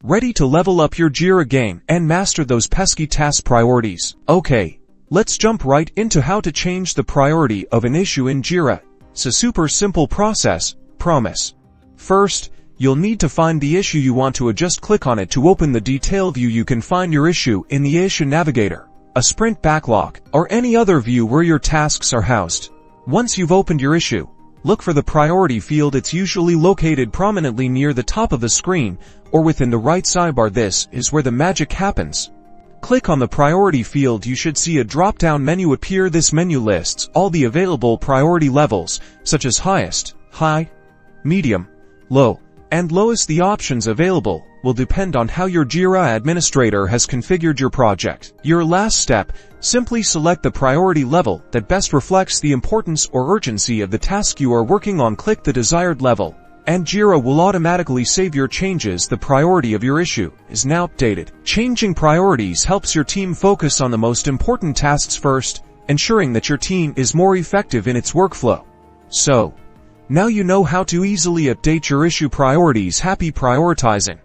Ready to level up your Jira game and master those pesky task priorities? Okay, let's jump right into how to change the priority of an issue in Jira. It's a super simple process, promise. First, you'll need to find the issue you want to adjust. Click on it to open the detail view. You can find your issue in the Issue Navigator, a sprint backlog, or any other view where your tasks are housed. Once you've opened your issue, look for the priority field. It's usually located prominently near the top of the screen or within the right sidebar. This is where the magic happens. Click on the priority field. You should see a drop-down menu appear. This menu lists all the available priority levels, such as highest, high, medium, low, and lowest. The options available will depend on how your Jira administrator has configured your project. Your last step, simply select the priority level that best reflects the importance or urgency of the task you are working on. Click the desired level, and Jira will automatically save your changes. The priority of your issue is now updated. Changing priorities helps your team focus on the most important tasks first, ensuring that your team is more effective in its workflow. So, now you know how to easily update your issue priorities. Happy prioritizing! Bye.